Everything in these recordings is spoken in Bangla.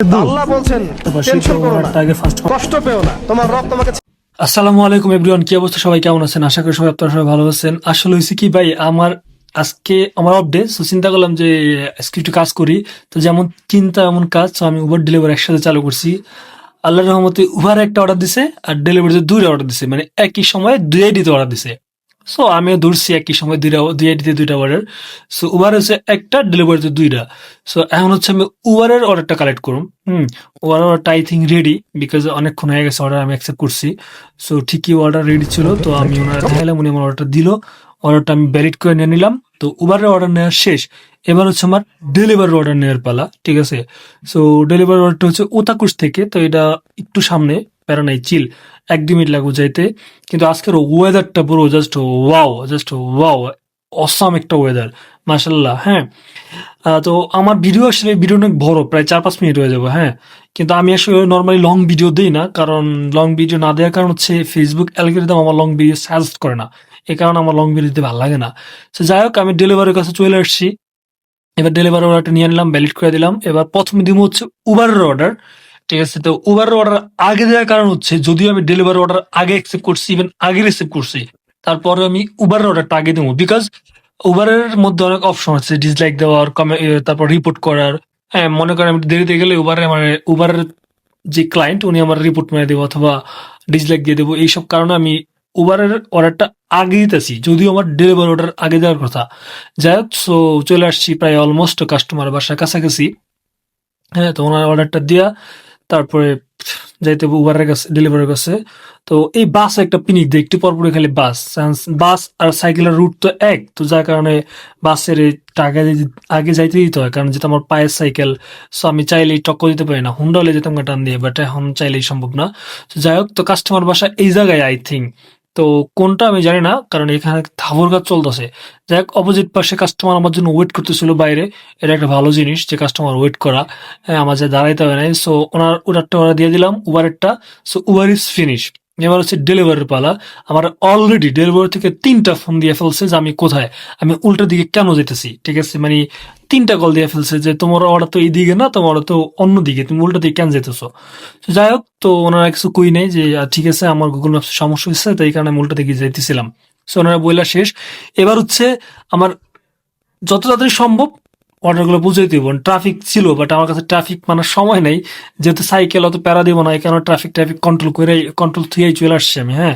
আল্লাহ বলছেন টেনশন করো না, কষ্ট পেও না, তোমার রব তোমাকে। আসসালামু আলাইকুম এভরিওয়ান, কি অবস্থা? সবাই কেমন আছেন? আশা করি সবাই আপনারা সবাই ভালো আছেন। আসলে হয়েছে কি ভাই, আজকে আমার অফ ডে, সো চিন্তা করলাম যে আজকে একটু কাজ করি। তো যেমন চিন্তা এমন কাজ, তো আমি উবার ডেলিভারি একসাথে চালু করছি। আল্লাহর রহমতে উবার একটা অর্ডার দিছে আর ডেলিভারিতে দুইটা অর্ডার দিছে, মানে একই সময়ে দুই আইডিতে অর্ডার দিছে। সো আমিও ধরছি একই সময় দুই আইডিতে দুইটা অর্ডার। সো উবার হচ্ছে একটা, ডেলিভারিতে দুইটা। সো এখন হচ্ছে আমি উবারের অর্ডারটা কালেক্ট করুম। উবার অর্ডারটা আই থিঙ্ক রেডি, বিকজ অনেকক্ষণ হয়ে গেছে অর্ডার আমি অ্যাকসেপ্ট করছি। সো ঠিকই অর্ডার রেডি ছিল, তো আমি ওনারা দেখালাম, উনি আমার অর্ডারটা দিল। অর্ডারটা আমি ভ্যালিড করে নিয়ে নিলাম। তো উবারের অর্ডার নেওয়ার শেষ, এবার হচ্ছে আমার ডেলিভারি অর্ডার নেওয়ার পালা, ঠিক আছে? সো ডেলিভারি অর্ডারটা হচ্ছে ওতাকুশ থেকে, তো এটা একটু সামনে, প্যারা নাই, চিল, 1-2 মিনিট লাগবে যাইতে। কিন্তু আজকের ওয়েদারটা পুরো জাস্ট ওয়াও, অসাম একটা ওয়েদার, মাশাল্লাহ। হ্যাঁ, তো আমার ভিডিও অনেক বড়, প্রায় 4-5 মিনিট হয়ে যাবে। হ্যাঁ, কিন্তু আমি আসলে নর্মালি লং ভিডিও দিই না, কারণ লং ভিডিও না দেওয়ার কারণ হচ্ছে ফেসবুক অ্যালগরিদম আমার লং ভিডিও সাজেস্ট করে না, এই কারণে আমার লং ভিডিও দিতে ভালো লাগে না। তো যাই হোক, আমি ডেলিভারির কাছে চলে আসছি। এবার ডেলিভারি অর্ডারটা নিয়ে নিলাম, ভ্যালিড করে দিলাম। এবার প্রথমে দিব হচ্ছে উবারের অর্ডার, ঠিক আছে? তো উবারের অর্ডার আগে দেওয়ার কারণ হচ্ছে, যদিও আমি ডেলিভারি অর্ডার আগে অ্যাকসেপ্ট করছি, ইভেন আগে রিসিভ করছি, তারপরে আমি উবারের অর্ডারটা আগে দেবো, বিকজ উবারের মধ্যে অনেক অপশন আছে, ডিসলাইক দেওয়ার, তারপর রিপোর্ট করার। হ্যাঁ, মনে করেন আমি দেরিতে গেলে উবারের যে ক্লায়েন্ট, উনি আমার রিপোর্ট মেরে দেবো অথবা ডিসলাইক দিয়ে দেবো। এইসব কারণে আমি উবারের অর্ডারটা আগে দিতেছি, যদিও আমার ডেলিভারি অর্ডার আগে দেওয়ার কথা। যাই হোক, সো চলে আসছি প্রায় অলমোস্ট কাস্টমার বাসার কাছাকাছি। হ্যাঁ, তো ওনার অর্ডারটা দিয়া তারপরে যাইতে হবে উবারের কাছে, ডেলিভারির কাছে। তো এই বাস একটা পিনিক দেয় একটু পরপরই, খালি বাস আর সাইকেলের রুট তো এক, তো যার কারণে বাসের এই টাকা আগে যাইতে দিতে হয়, কারণ যেটা আমার পায়ের সাইকেল। সো আমি চাইলেই টক্কর দিতে পারি না, হুন্ডা হলে যেতাম টান দিয়ে, বাট এখন চাইলেই সম্ভব না। তো যাই হোক, তো কাস্টমার বাসা এই জায়গায় আই থিঙ্ক, তো কোনটা আমি জানি না, কারণ এখানে ধাবর কাজ চলতেছে। যাই হোক, অপোজিট পাশে কাস্টমার আমার জন্য ওয়েট করতেছিল বাইরে। এটা একটা ভালো জিনিস যে কাস্টমার ওয়েট করা। হ্যাঁ, আমার যে দাঁড়াইতে হবে নাই। সো ওনার ওটারটা ওরা দিয়ে দিলাম, উবারেরটা। So Uber is finish. এবার হচ্ছে ডেলিভারির পালা। আমার অলরেডি ডেলিভারি থেকে 3টা ফোন দিয়ে ফেলছে যে আমি কোথায়, আমি উল্টো দিকে কেন যেতেছি, ঠিক আছে? মানে 3টা কল দিয়ে ফেলছে যে তোমার অর্ডার তো এইদিকে না, তোমার order তো অন্যদিকে, তুমি উল্টো দিকে কেন যেতেছো? তো যাই হোক, তো ওনারা কিছু কই নাই যে ঠিক আছে, আমার গুগল ম্যাপস সমস্যা হচ্ছে, তাই কারণে আমি উল্টো দিকে যাইতেছিলাম। সো ওনারা বইলা শেষ। এবার হচ্ছে আমার যত তাড়াতাড়ি সম্ভব অর্ডারগুলো বুঝাই দিব। ট্রাফিক ছিল, বাট আমার কাছে ট্রাফিক মানার সময় নেই, যেহেতু সাইকেল অত প্যারা দিব না, এই কারণে ট্রাফিক কন্ট্রোল থুয়েই চলে আসছি আমি। হ্যাঁ,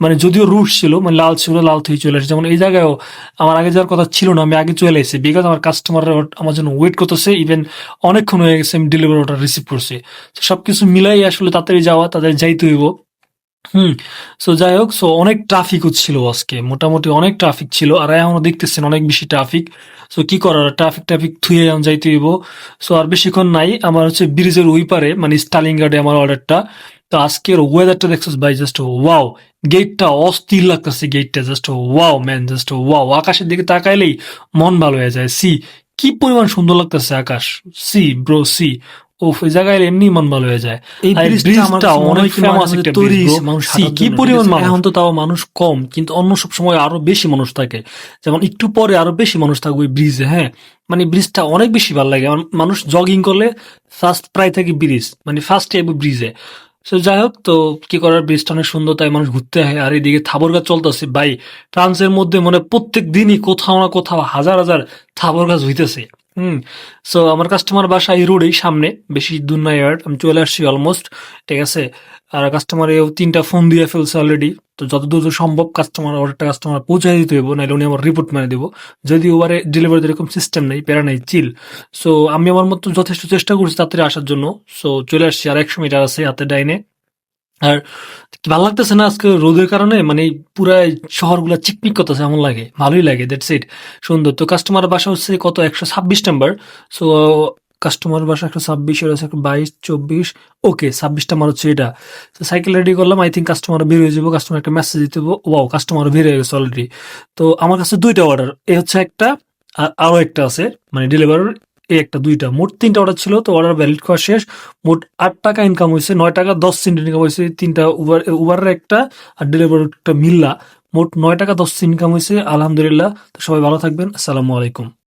মানে যদিও রুট ছিল, মানে লাল ছিল, লাল থুয়ে চলে আসছি। যেমন এই জায়গায়ও আমার আগে যাওয়ার কথা ছিল না, আমি আগে চলে এসেছি, বিকজ আমার কাস্টমাররা আমার জন্য ওয়েট করতেছে। ইভেন অনেকক্ষণ হয়ে গেছে আমি ডেলিভারি অর্ডার রিসিভ করছি। তো সবকিছু মিলাই আসলে তাড়াতাড়ি যাওয়া, তাড়াতাড়ি যাইতে হইব। হুম। সো যাই হোক, সো অনেক ট্রাফিকও ছিল আজকে, মোটামুটি অনেক ট্রাফিক ছিল, আর এখনো দেখতেছেন অনেক বেশি ট্রাফিক। সো কি করার, ট্রাফিক থুয়ে এখন যাইতে হইব। সো আর বেশিক্ষণ নাই, আমার হচ্ছে ব্রিজের ওই পারে, মানে স্টালিং গার্ডে আমার অর্ডারটা। তো আজকের ওয়েদারটা দেখছিস ভাই, জাস্ট ওয়াও। গেটটা অস্থির লাগতেছে, গেটটা just wow man, just wow. আকাশের দিকে তাকাইলেই মন ভালো হয়ে যায়। কি পরিমাণ সুন্দর লাগতেছে আকাশ। ব্রো, ওফ, ওই জায়গায় এমনি মন ভালো হয়ে যায়। এই আর ব্রিজটা অনেক ফেমাস মাঝে একটা তৈরি ব্রিজ, হয়েছে মানুষ হাঁটার কি জন্য, ঠিক পরিমাণ আছে? মানুষ। এখন তো তাও মানুষ কম, কিন্তু অন্য সব সময় আরো বেশি মানুষ থাকে। যেমন একটু পরে আরো বেশি মানুষ থাকবে ওই ব্রিজে। হ্যাঁ, মানে ব্রিজটা অনেক বেশি ভালো লাগে। মানুষ জগিং করলে ফার্স্ট প্রায় থাকে ব্রিজ, মানে ফার্স্ট যাবে ব্রিজে। তো যাই হোক, তো কি করার, ব্রিজটা অনেক সুন্দর, তাই মানুষ ঘুরতে হয়। আর এদিকে থাবর গাছ চলতেছে ভাই, ফ্রান্সের মধ্যে মানে প্রত্যেক দিনই কোথাও না কোথাও হাজার হাজার থাবর গাছ হইতেছে। হুম। সো আমার কাস্টমার বাসা এই রোডেই সামনে, বেশি দূর না, ইয়ার্ড আমি চলে আসছি অলমোস্ট, ঠিক আছে? আর কাস্টমার 3টা ফোন দিয়ে ফেলছে অলরেডি। তো যত দ্রুত সম্ভব কাস্টমার পৌঁছায় দিতে হইব, নাহলে উনি আমার রিপোর্ট মেরে দেবো। যদি ওভারে ডেলিভারিতে এরকম সিস্টেম নেই, প্যারা নেই, চিল। সো আমি আমার মতো যথেষ্ট চেষ্টা করছি তাড়াতাড়ি আসার জন্য। সো চলে আসছি, আর 100 মিটার আছে হাতে ডাইনে। আর ভালো লাগতেছে না আজকে রোদের কারণে, মানে পুরা শহরগুলা চিকমিক করতেছে, এমন লাগে, ভালোই লাগে, দ্যাটস ইট। সুন্দর। তো কাস্টমার বাসা হচ্ছে কত, 126 নাম্বার। সো কাস্টমার বাসা 126, এর হচ্ছে 22, 24, ওকে 26 নাম্বার হচ্ছে এটা। তো সাইকেল রেডি করলাম, আই থিঙ্ক কাস্টমার বের হয়ে যাবো, কাস্টমার একটা মেসেজ দিতে হবে। ওয়াও, কাস্টমার বের হয়ে গেছে অলরেডি। তো আমার কাছে 2টা অর্ডার, এ হচ্ছে একটা, আর আরো একটা আছে, মানে ডেলিভার, এই একটা, 2টা, মোট 3টা অর্ডার ছিল। তো অর্ডার ভ্যালিড করা শেষ। মোট 8 টাকা ইনকাম হয়েছে, 9 টাকা 10 সেন্ট ইনকাম হয়েছে। 3টা উবারের একটা আর ডেলিভারি একটা মিল্লা, মোট 9 টাকা 10 সেন্ট ইনকাম হয়েছে, আলহামদুলিল্লাহ। তো সবাই ভালো থাকবেন, আসসালামু আলাইকুম।